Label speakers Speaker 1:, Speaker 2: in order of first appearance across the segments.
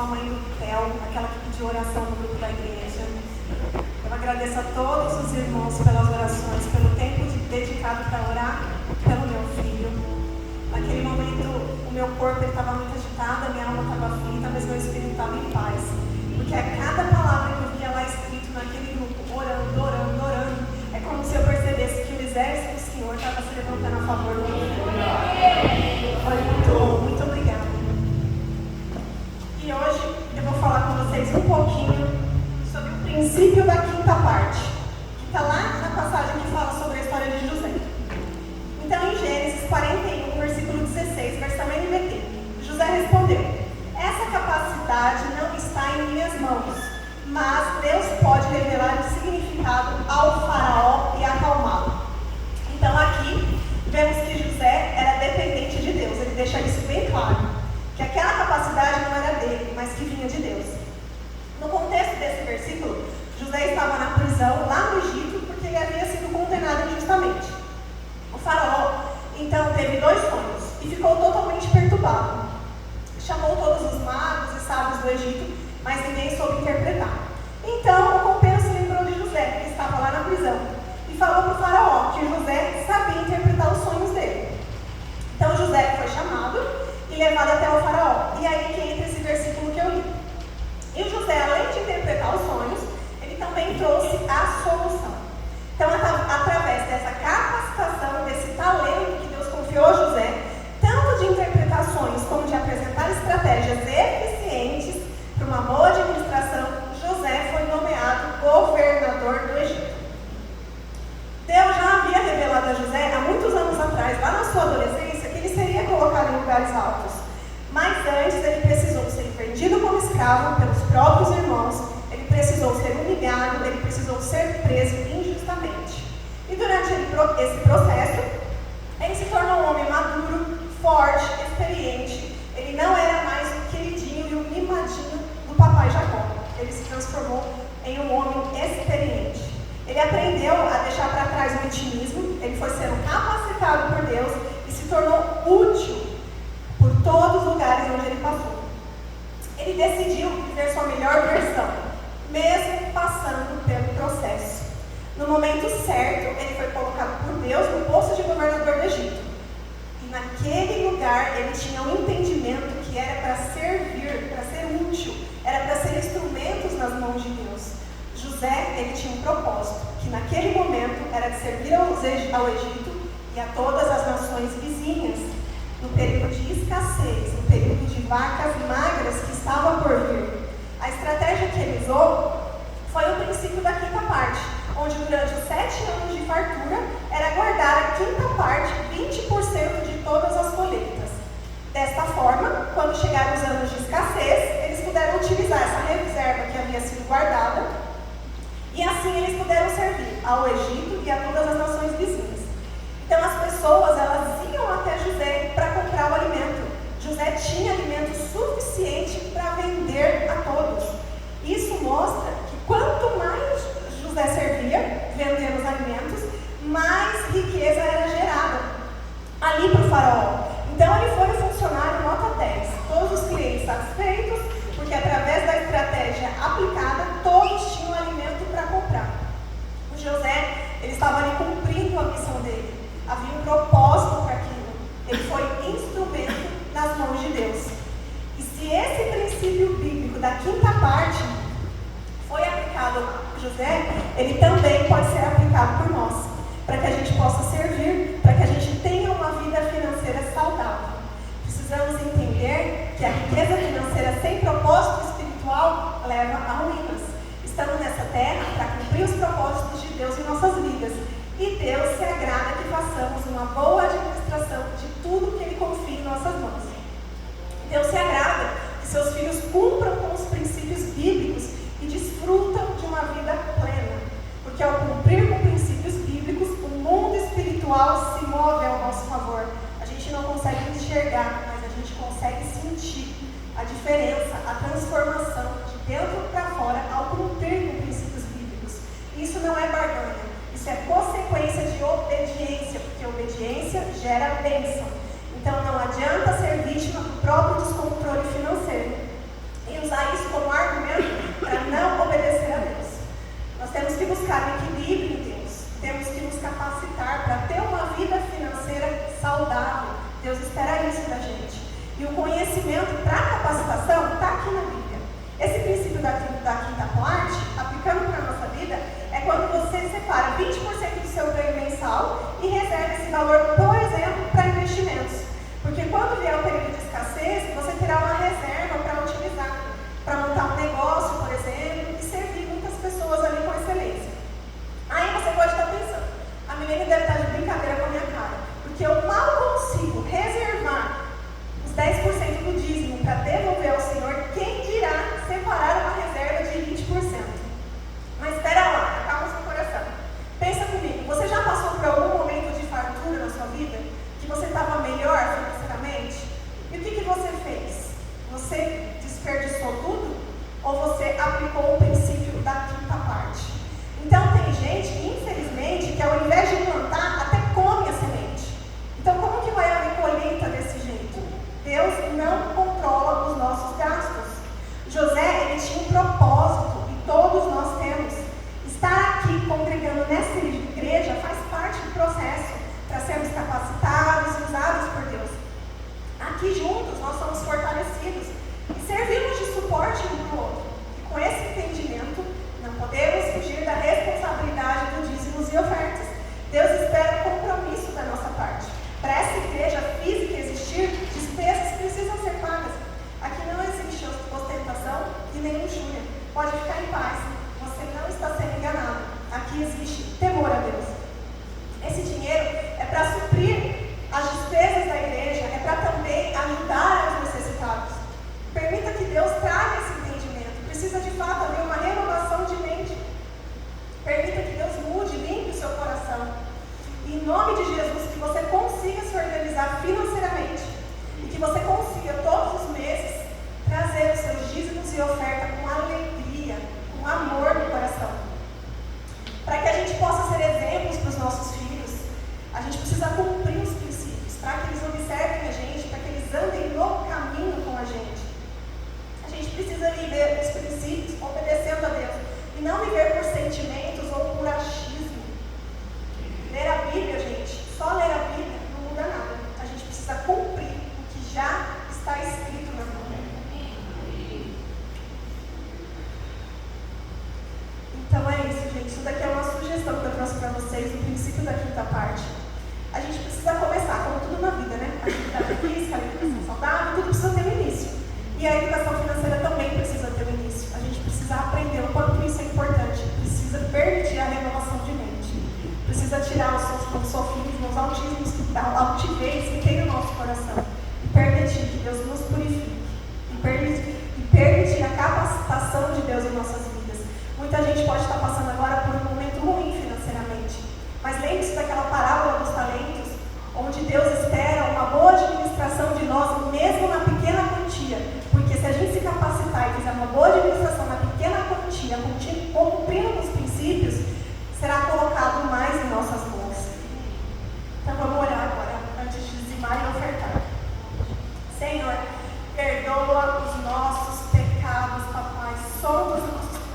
Speaker 1: mãe do Theo, aquela que pediu oração no grupo da igreja. Eu agradeço a todos os irmãos pelas orações, pelo tempo dedicado para orar pelo meu filho. Naquele momento, o meu corpo estava muito agitado, a minha alma estava aflita, mas meu espírito estava em paz. Porque a cada palavra que eu via lá escrito naquele grupo, orando, orando, orando, é como se eu percebesse que o exército do Senhor estava se levantando a favor do meu filho. Foi muito bom, muito obrigada. E hoje eu vou falar com vocês um pouquinho sobre o princípio da quinta parte, que está lá na passagem que fala sobre a história de José. Então, em Gênesis 41, versículo 16, versão NVT, José respondeu: essa capacidade não está em minhas mãos, mas Deus pode revelar o significado ao faraó e acalmá-lo. Então, aqui vemos que José era dependente de Deus. Ele deixa isso bem claro, que aquela capacidade não era dele, mas que vinha de Deus. No contexto desse versículo, José estava na prisão lá no Egito porque ele havia sido condenado injustamente. O faraó, então, teve 2 sonhos e ficou totalmente perturbado. Chamou todos os magos e sábios do Egito, mas ninguém soube interpretar. Então, o copeiro se lembrou de José, que estava lá na prisão, e falou para o faraó que José sabia interpretar os sonhos dele. Então, José foi chamado e levado até o faraó. E aí que entra esse versículo que eu li. E o José, além de interpretar os sonhos, ele também trouxe a solução. Então, através dessa capacitação, desse talento que Deus confiou a José, tanto de interpretações como de apresentar estratégias eficientes para uma boa administração, José foi nomeado governador do Egito. Deus já havia revelado a José há muitos anos atrás, lá na sua adolescência, que ele seria colocado em lugares altos. Mas antes ele precisou ser vendido como escravo pelos próprios irmãos, ele precisou ser humilhado, ele precisou ser preso injustamente. E durante esse processo, ele se tornou um homem maduro, forte, experiente. Ele não era mais o queridinho e o mimadinho do papai Jacó. Ele se transformou em um homem experiente. Ele aprendeu a deixar para trás o vitimismo, ele foi sendo capacitado por Deus e se tornou útil por todos os lugares onde ele passou. Ele decidiu viver sua melhor versão, mesmo passando pelo processo. No momento certo, ele foi colocado por Deus no posto de governador do Egito. E naquele lugar, ele tinha um entendimento que era para servir, para ser útil, era para ser instrumentos nas mãos de Deus. José, ele tinha um propósito, que naquele momento era de servir ao Egito e a todas as nações vizinhas, no período de escassez, no período de vacas magras que estava por vir. A estratégia que ele usou foi o princípio da quinta parte, onde durante os 7 anos de fartura era guardar a quinta parte, 20% de todas as colheitas. Desta forma, quando chegaram os anos de escassez, eles puderam utilizar essa reserva que havia sido guardada e assim eles puderam servir ao Egito e a todas as nações vizinhas. Então as pessoas, elas iam até José para comprar o alimento. José tinha alimento suficiente para vender a todos. Isso mostra que quanto mais José servia, vendendo os alimentos, mais riqueza era gerada ali para o faraó. Então ele foi um funcionário nota 10. Todos os clientes satisfeitos, porque através da estratégia aplicada, todos tinham alimento para comprar. O José, ele estava ali cumprindo a missão dele. Havia um propósito para aquilo. Ele foi instrumento nas mãos de Deus. E se esse princípio bíblico da quinta parte foi aplicado a José, ele também pode ser aplicado por nós, para que a gente possa servir, para que a gente tenha uma vida financeira saudável. Precisamos entender que a riqueza financeira sem propósito espiritual leva a ruínas. Estamos nessa terra para cumprir os propósitos de Deus em nossas vidas. E Deus se agrada que façamos uma boa administração de tudo que Ele confia em nossas mãos. Deus se agrada que seus filhos cumpram com os princípios bíblicos e desfrutam de uma vida plena. Porque ao cumprir com princípios bíblicos, o mundo espiritual se move ao nosso favor. A gente não consegue enxergar, mas a gente consegue sentir a diferença, a transformação de dentro para fora ao cumprir com princípios bíblicos. Isso não é barganha. Isso é consequência de obediência, porque obediência gera bênção. Então não adianta ser vítima do próprio descontrole financeiro e usar nós somos fortalecidos e servimos de suporte um para o outro. E com esse entendimento, não podemos fugir da responsabilidade dos dízimos e ofertas. Deus espera um compromisso da nossa parte. Para essa igreja física existir, despesas precisam ser pagas. Aqui não existe ostentação e nem luxúria. Pode ficar em paz, você não está sendo enganado. Aqui existe temor a Deus. Esse dinheiro é para suprir as despesas da igreja, é para também ajudar os necessitados. Permita que Deus traga esse entendimento. Precisa de fato haver uma renovação de mente. Permita que Deus mude, limpe o seu coração. E em nome de Jesus, que você consiga se organizar financeiramente e que você consiga todos os meses trazer os seus dízimos e oferta com alegria, com amor no coração. Para que a gente possa ser exemplos para os nossos filhos, a gente precisa cumprir os princípios, para que eles observem a gente, para que eles andem no caminho com a gente. A gente precisa viver os princípios obedecendo a Deus e não viver por sentimentos ou por achismo. Ler a Bíblia, gente, só ler a Bíblia não muda nada. A gente precisa cumprir o que já está escrito na Bíblia. Então é isso, gente. Isso daqui é uma sugestão que eu trouxe para vocês no princípio da quinta parte. A gente precisa começar, como tudo na vida, né? A atividade física, a alimentação saudável, tudo precisa ter um início. E a educação financeira também precisa ter um início. A gente precisa aprender o quanto isso é importante. Precisa permitir a renovação de mente. Precisa tirar os sofismas, os autismos, a altivez que tem no nosso coração. E permitir que Deus nos purifique. E permitir a capacitação de Deus em nossas vidas. Muita gente pode estar passando agora por um momento ruim financeiramente. Mas lembre-se daquela parábola dos talentos, onde Deus espera uma boa administração de nós, mesmo na pequena quantia. Porque se a gente se capacitar e fizer uma boa administração na pequena quantia, cumprindo os princípios, será colocado mais em nossas mãos. Então vamos orar agora, antes de dizimar e ofertar. Senhor, perdoa os nossos pecados, papai. Sonda os nossos corações.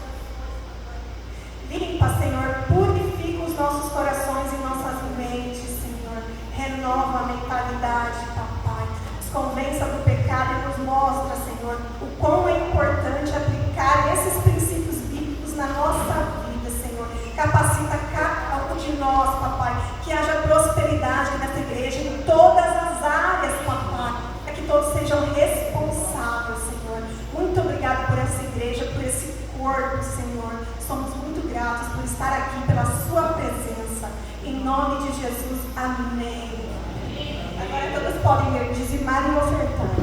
Speaker 1: Limpa, Senhor, purifica os nossos corações e nossas mentes, Senhor. Renova a mentalidade, papai. Nos convença do pecado e nos mostra, Senhor, o quão é importante aplicar esses princípios bíblicos na nossa vida, Senhor. Capacita cada um de nós, papai, que haja prosperidade nessa igreja, em todas as áreas, papai, para que todos sejam responsáveis, Senhor. Muito obrigado por essa igreja, por esse corpo, Senhor. Somos muito gratos por estar aqui, pela sua presença. Em nome de Jesus, amém. Agora todos podem dizimar e ofertar.